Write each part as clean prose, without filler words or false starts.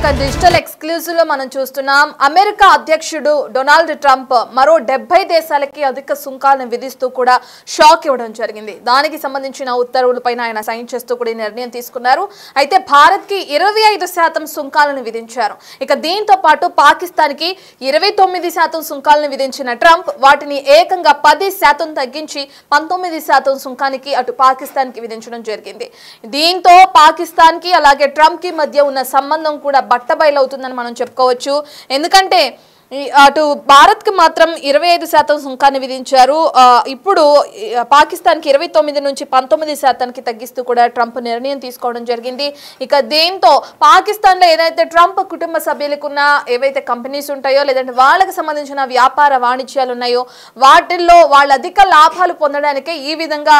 ఇక digital exclusive లో మనం చూస్తున్నాం అమెరికా అధ్యక్షుడు డొనాల్డ్ ట్రంప్ మరో 70 దేశాలకి అధిక సుంకాలను విధిస్తూ కూడా షాక్ ఇవ్వడం జరిగింది. దానికి సంబంధించిన ఉత్తర్వులపైన ఆయన సైన్ చేస్తూ కూడా నిర్ణయం తీసుకున్నారు. అయితే భారత్ కి 25% సుంకాలను విధించారు. ఇక దీంతో పాటు పాకిస్తాన్ కి 29% సుంకాలను విధించిన ట్రంప్ వాటిని ఏకంగా 10% తగ్గించి 19% సుంకానికి అటు పాకిస్తాన్ కి విధించడం జరిగింది. దీంతో పాకిస్తాన్ కి అలాగే ట్రంప్ కి మధ్య ఉన్న సంబంధం కూడా బట్టబయలవుతుందని మనం చెప్పుకోవచ్చు. ఎందుకంటే అటు భారత్ కి మాత్రం 25% సుంకాన్ని విధించారు. ఇప్పుడు పాకిస్తాన్ కి 29 నుంచి 19% తగ్గిస్తూ కూడా ట్రంప్ నిర్ణయం తీసుకోవడం జరిగింది. ఇక దీంతో పాకిస్తాన్ లో ఏదైతే ట్రంప్ కుటుంబ సభ్యులకు ఉన్న ఏవైతే కంపెనీస్ ఉంటాయో లేదంటే వాళ్ళకి సంబంధించిన వ్యాపార వాణిజ్యాలు ఉన్నాయో వాటిల్లో వాళ్ళ అధిక లాభాలు పొందడానికి ఈ విధంగా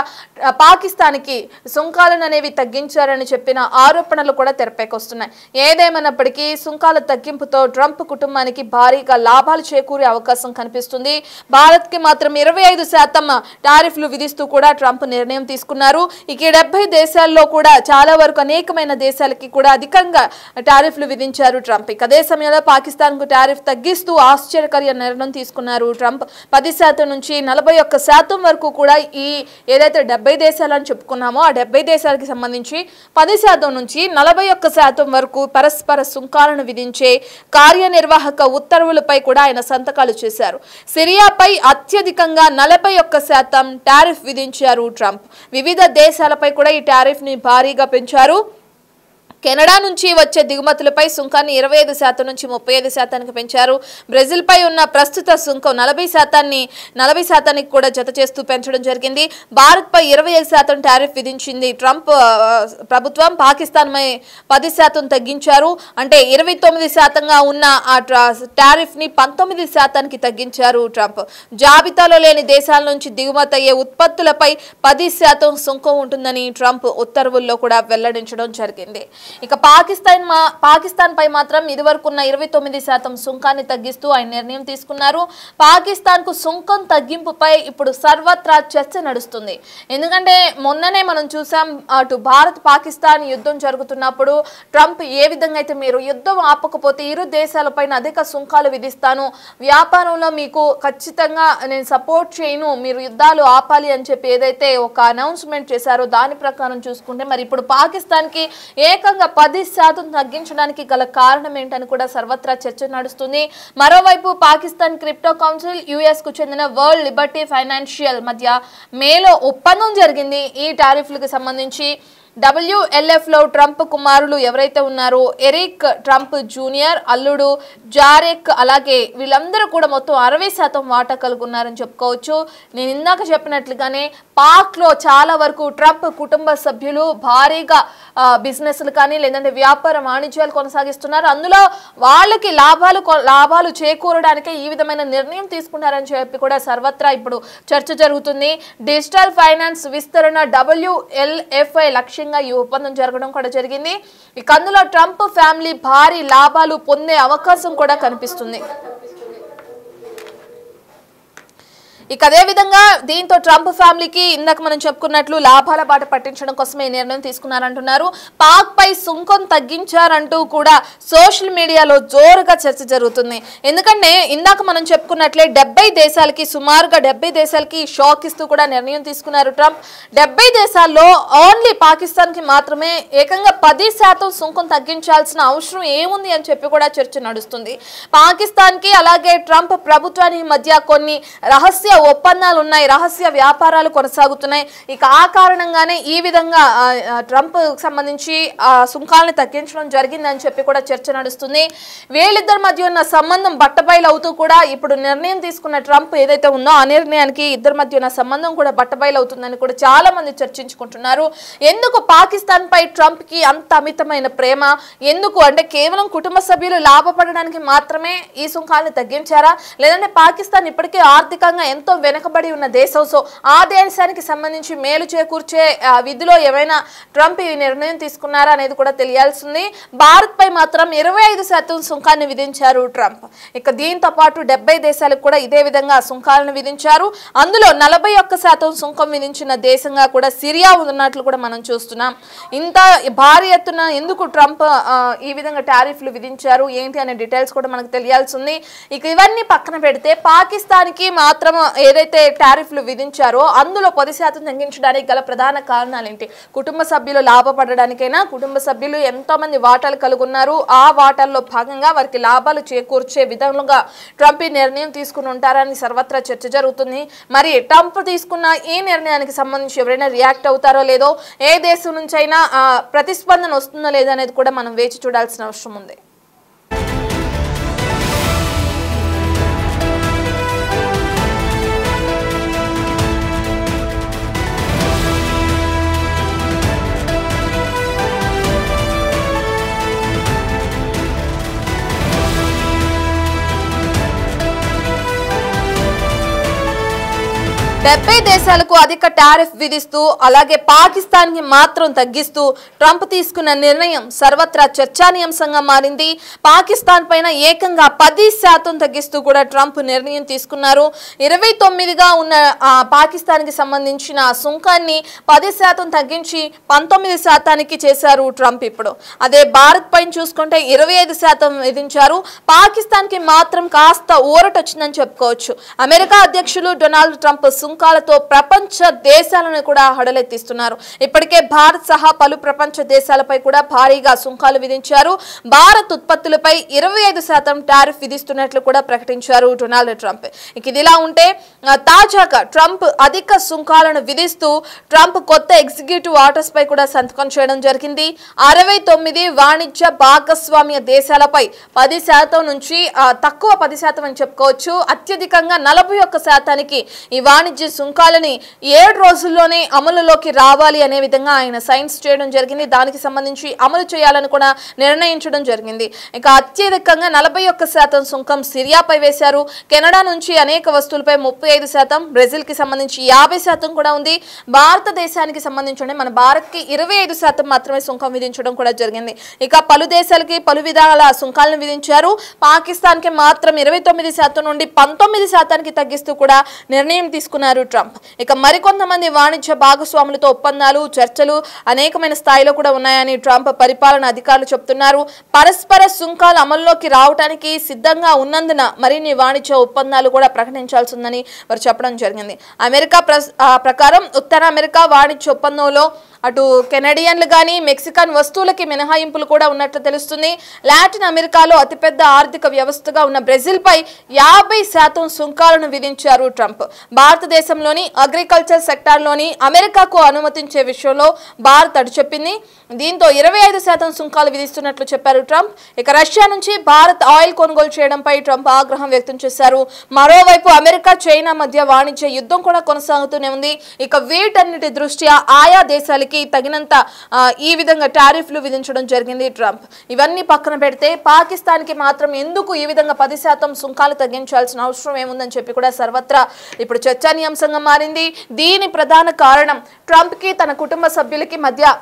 పాకిస్తాన్ కి సుంకాలను అనేవి తగ్గించారని చెప్పిన ఆరోపణలు కూడా తెరపైకొస్తున్నాయి. ఏదేమైనప్పటికీ సుంకాల తగ్గింపుతో ట్రంప్ కుటుంబానికి భారీగా లాభాలు చేకూరే అవకాశం కనిపిస్తుంది. భారత్ కి మాత్రం 25% టారిఫ్లు విధిస్తూ కూడా ట్రంప్ నిర్ణయం తీసుకున్నారు. ఇక 70 దేశాల్లో కూడా చాలా వరకు అనేకమైన దేశాలకి కూడా అధికంగా టారిఫ్లు విధించారు ట్రంప్. ఇక అదే సమయంలో పాకిస్తాన్ కు టారిఫ్ తగ్గిస్తూ ఆశ్చర్యకర నిర్ణయం తీసుకున్నారు ట్రంప్. 10% నుంచి 41% వరకు కూడా ఈ ఏదైతే 70 దేశాలని చెప్పుకున్నామో ఆ 70 దేశాలకి సంబంధించి 10% నుంచి 41% వరకు పరస్పర సుంకాలను విధించే కార్యనిర్వాహక ఉత్తర్వులపై కూడా ఆయన సంతకాలు చేశారు. సిరియాపై అత్యధికంగా 41% టారిఫ్ విధించారు ట్రంప్. వివిధ దేశాలపై కూడా ఈ టారిఫ్ ని భారీగా పెంచారు. కెనడా నుంచి వచ్చే దిగుమతులపై సుంకాన్ని 25% నుంచి 35% పెంచారు. బ్రెజిల్ పై ఉన్న ప్రస్తుత సుంకం 40% కూడా జత చేస్తూ పెంచడం జరిగింది. భారత్ పై 25% టారిఫ్ విధించింది ట్రంప్ ప్రభుత్వం. పాకిస్తాన్ పై 10% తగ్గించారు. అంటే 29% ఉన్న ఆ టారిఫ్ ని 19% తగ్గించారు ట్రంప్. జాబితాలో లేని దేశాల నుంచి దిగుమతి అయ్యే ఉత్పత్తులపై 10% సుంకం ఉంటుందని ట్రంప్ ఉత్తర్వుల్లో కూడా వెల్లడించడం జరిగింది. ఇక పాకిస్తాన్ పై మాత్రం ఇదివరకు ఉన్న 29% సుంకాన్ని తగ్గిస్తూ ఆయన నిర్ణయం తీసుకున్నారు. పాకిస్తాన్ కు సుంకం తగ్గింపుపై ఇప్పుడు సర్వత్రా చర్చ నడుస్తుంది. ఎందుకంటే మొన్ననే మనం చూసాం అటు భారత్ పాకిస్తాన్ యుద్ధం జరుగుతున్నప్పుడు ట్రంప్ ఏ విధంగా అయితే మీరు యుద్ధం ఆపకపోతే ఇరు దేశాలపైన అధిక సుంకాలు విధిస్తాను, వ్యాపారంలో మీకు ఖచ్చితంగా నేను సపోర్ట్ చేయను, మీరు యుద్ధాలు ఆపాలి అని చెప్పి ఏదైతే ఒక అనౌన్స్మెంట్ చేశారో దాని ప్రకారం చూసుకుంటే మరి ఇప్పుడు పాకిస్తాన్ కి ఏకంగా 10% తగ్గించడానికి గల కారణం ఏంటని కూడా సర్వత్రా చర్చ నడుస్తుంది. మరోవైపు పాకిస్తాన్ క్రిప్టో కౌన్సిల్ యుఎస్ కు చెందిన వరల్డ్ లిబర్టీ ఫైనాన్షియల్ మధ్య మేలో ఒప్పందం జరిగింది. ఈ టారిఫ్లకు సంబంధించి WLF లో ట్రంప్ కుమారులు ఎవరైతే ఉన్నారో ఎరిక్ ట్రంప్ జూనియర్, అల్లుడు జారెక్ అలాగే వీళ్ళందరూ కూడా మొత్తం 60% వాటా కలుగున్నారని చెప్పుకోవచ్చు. నేను ఇందాక చెప్పినట్లుగానే పాక్ లో చాలా వరకు ట్రంప్ కుటుంబ సభ్యులు భారీగా బిజినెస్లు కానీ లేదంటే వ్యాపార వాణిజ్యాలు కొనసాగిస్తున్నారు. అందులో వాళ్ళకి లాభాలు చేకూరడానికి ఈ విధమైన నిర్ణయం తీసుకున్నారని చెప్పి కూడా సర్వత్రా ఇప్పుడు చర్చ జరుగుతుంది. డిజిటల్ ఫైనాన్స్ విస్తరణ WLFI లక్ష్యంగా ఈ ఒప్పందం జరగడం కూడా జరిగింది. ఇక అందులో ట్రంప్ ఫ్యామిలీ భారీ లాభాలు పొందే అవకాశం కూడా కనిపిస్తుంది. ఇక అదే విధంగా దీంతో ట్రంప్ ఫ్యామిలీకి ఇందాక మనం చెప్పుకున్నట్లు లాభాల బాట పట్టించడం కోసమే నిర్ణయం తీసుకున్నారంటున్నారు. పాక్ పై సుంకం తగ్గించారంటూ కూడా సోషల్ మీడియాలో జోరుగా చర్చ జరుగుతుంది. ఎందుకంటే ఇందాక మనం చెప్పుకున్నట్లే 70 దేశాలకి సుమారుగా 70 దేశాలకి షాక్ ఇస్తూ కూడా నిర్ణయం తీసుకున్నారు ట్రంప్. 70 దేశాల్లో ఓన్లీ పాకిస్తాన్ కి మాత్రమే ఏకంగా 10% సుంకం తగ్గించాల్సిన అవసరం ఏముంది అని చెప్పి కూడా చర్చ నడుస్తుంది. పాకిస్తాన్ కి అలాగే ట్రంప్ ప్రభుత్వానికి మధ్య కొన్ని రహస్య ఒప్పందాలు ఉన్నాయి, రహస్య వ్యాపారాలు కొనసాగుతున్నాయి. ఇక ఆ కారణంగానే ఈ విధంగా ట్రంప్ సంబంధించి సుంకాలను తగ్గించడం జరిగిందని చెప్పి కూడా చర్చ నడుస్తుంది. వీళ్ళిద్దరి మధ్య ఉన్న సంబంధం బట్టబయలు అవుతూ కూడా ఇప్పుడు నిర్ణయం తీసుకున్న ట్రంప్ ఏదైతే ఉందో ఆ నిర్ణయానికి ఇద్దరి మధ్య ఉన్న సంబంధం కూడా బట్టబయలు అవుతుందని కూడా చాలా మంది చర్చించుకుంటున్నారు. ఎందుకు పాకిస్తాన్ పై ట్రంప్ కి అంత అమితమైన ప్రేమ ఎందుకు అంటే కేవలం కుటుంబ సభ్యులు లాభపడడానికి మాత్రమే ఈ సుంకాలను తగ్గించారా లేదంటే పాకిస్తాన్ ఇప్పటికే ఆర్థికంగా ఎంతో వెనకబడి ఉన్న దేశం, సో ఆ దేశానికి సంబంధించి మేలు చేకూర్చే విధిలో ఏమైనా ట్రంప్ ఈ నిర్ణయం తీసుకున్నారా అనేది కూడా తెలియాల్సింది. భారత్ పై మాత్రం 25% సుంకాన్ని విధించారు ట్రంప్. ఇక దీంతో పాటు 70 దేశాలకు కూడా ఇదే విధంగా సుంకాలను విధించారు. అందులో 41% సుంకం విధించిన దేశంగా కూడా సిరియా ఉన్నట్లు కూడా మనం చూస్తున్నాం. ఇంత భారీ ఎత్తున ఎందుకు ట్రంప్ ఈ విధంగా టారిఫ్లు విధించారు ఏంటి అనే డీటెయిల్స్ కూడా మనకు తెలియాల్సి ఉంది. ఇక ఇవన్నీ పక్కన పెడితే పాకిస్తాన్కి మాత్రం ఏదైతే టారిఫ్లు విధించారో అందులో 10% తగ్గించడానికి గల ప్రధాన కారణాలు ఏంటి? కుటుంబ సభ్యులు లాభపడడానికైనా, కుటుంబ సభ్యులు ఎంతో మంది వాటాలు కలుగున్నారు, ఆ వాటాల్లో భాగంగా వారికి లాభాలు చేకూర్చే విధంగా ట్రంప్ ఈ నిర్ణయం తీసుకుని ఉంటారని సర్వత్రా చర్చ జరుగుతుంది. మరి ట్రంప్ తీసుకున్న ఈ నిర్ణయానికి సంబంధించి ఎవరైనా రియాక్ట్ అవుతారో లేదో, ఏ దేశం నుంచి అయినా ప్రతిస్పందన వస్తుందో లేదో అనేది కూడా మనం వేచి చూడాల్సిన అవసరం ఉంది. డెబ్బై దేశాలకు అధిక టారిఫ్ విధిస్తూ అలాగే పాకిస్తాన్కి మాత్రం తగ్గిస్తూ ట్రంప్ తీసుకున్న నిర్ణయం సర్వత్రా చర్చానీయాంశంగా మారింది. పాకిస్తాన్ పైన ఏకంగా 10% తగ్గిస్తూ కూడా ట్రంప్ నిర్ణయం తీసుకున్నారు. 29గా ఉన్న పాకిస్తాన్కి సంబంధించిన సుంకాన్ని 10% తగ్గించి 19% చేశారు ట్రంప్. ఇప్పుడు అదే భారత్ పైన చూసుకుంటే 25% విధించారు. పాకిస్తాన్కి మాత్రం కాస్త ఊరట వచ్చిందని చెప్పుకోవచ్చు. అమెరికా అధ్యక్షులు డొనాల్డ్ ట్రంప్ సుంకాలతో ప్రపంచ దేశాలను కూడా హడలెత్తిస్తున్నారు. ఇప్పటికే భారత్ సహా పలు ప్రపంచ దేశాలపై కూడా భారీగా సుంకాలు విధించారు. భారత్ ఉత్పత్తులపై 25% టారిఫ్ విధిస్తున్నట్లు కూడా ప్రకటించారు డొనాల్డ్ ట్రంప్. ఇక ఇదిలా ఉంటే తాజాగా ట్రంప్ అధిక సుంకాలను విధిస్తూ ట్రంప్ కొత్త ఎగ్జిక్యూటివ్ ఆర్డర్స్ పై కూడా సంతకం చేయడం జరిగింది. 69 వాణిజ్య భాగస్వామ్య దేశాలపై 10% నుంచి తక్కువ 10% అని చెప్పుకోవచ్చు, అత్యధికంగా 41% ఈ వాణిజ్య సుంకాలని 7 రోజుల్లోనే అమలులోకి రావాలి అనే విధంగా ఆయన సైన్స్ చేయడం జరిగింది. దానికి సంబంధించి అమలు చేయాలని కూడా నిర్ణయించడం జరిగింది. ఇక అత్యధికంగా 41% సుంకం సిరియాపై వేశారు. కెనడా నుంచి అనేక వస్తువులపై 35%, బ్రెజిల్ కి సంబంధించి 50% కూడా ఉంది. భారతదేశానికి సంబంధించి మన భారత్కి 25% మాత్రమే సుంకం విధించడం కూడా జరిగింది. ఇక పలు దేశాలకి పలు విధాల సుంకాలను విధించారు. పాకిస్తాన్ కి మాత్రం 29% నుండి 19% తగ్గిస్తూ కూడా నిర్ణయం తీసుకున్నారు ట్రంప్. ఇక మరికొంతమంది వాణిజ్య భాగస్వాములతో ఒప్పందాలు, చర్చలు అనేకమైన స్థాయిలో కూడా ఉన్నాయని ట్రంప్ పరిపాలన అధికారులు చెప్తున్నారు. పరస్పర సుంకాలు అమల్లోకి రావడానికి సిద్ధంగా ఉన్నందున మరిన్ని వాణిజ్య ఒప్పందాలు కూడా ప్రకటించాల్సి ఉందని వారు చెప్పడం జరిగింది. అమెరికా ప్రకారం ఉత్తర అమెరికా వాణిజ్య ఒప్పందంలో అటు కెనడియన్లు కానీ మెక్సికన్ వస్తువులకి మినహాయింపులు కూడా ఉన్నట్లు తెలుస్తుంది. లాటిన్ అమెరికాలో అతిపెద్ద ఆర్థిక వ్యవస్థగా ఉన్న బ్రెజిల్ పై 50% సుంకాలను విధించారు ట్రంప్. భారతదేశంలోని అగ్రికల్చర్ సెక్టార్లోని అమెరికాకు అనుమతించే విషయంలో భారత్ అడ్డుచెప్పింది. దీంతో 25% సుంకాలు విధిస్తున్నట్లు చెప్పారు ట్రంప్. ఇక రష్యా నుంచి భారత్ ఆయిల్ కొనుగోలు చేయడంపై ట్రంప్ ఆగ్రహం వ్యక్తం చేశారు. మరోవైపు అమెరికా చైనా మధ్య వాణిజ్య యుద్ధం కూడా కొనసాగుతూనే ఉంది. ఇక వీటన్నిటి దృష్ట్యా ఆయా దేశాలకి తగినంత ఈ విధంగా టారిఫ్లు విధించడం జరిగింది ట్రంప్. ఇవన్నీ పక్కన పెడితే పాకిస్తాన్ కి మాత్రం ఎందుకు ఈ విధంగా 10% సుంకాలు తగ్గించాల్సిన అవసరం ఏముందని చెప్పి కూడా సర్వత్రా ఇప్పుడు చర్చానీయాంశంగా మారింది. దీని ప్రధాన కారణం ట్రంప్ కి తన కుటుంబ సభ్యులకి మధ్య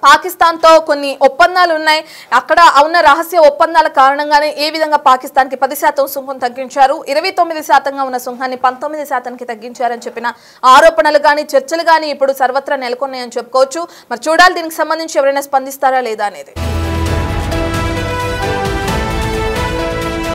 పాకిస్తాన్తో కొన్ని ఒప్పందాలు ఉన్నాయి. అక్కడ ఉన్న రహస్య ఒప్పందాల కారణంగానే ఏ విధంగా పాకిస్తాన్కి 10% సుంకం తగ్గించారు, 29%గా ఉన్న సుంకాన్ని 19%కి తగ్గించారని చెప్పిన ఆరోపణలు కానీ చర్చలు కానీ ఇప్పుడు సర్వత్రా నెలకొన్నాయని చెప్పుకోవచ్చు. మరి చూడాలి దీనికి సంబంధించి ఎవరైనా స్పందిస్తారా లేదా అనేది.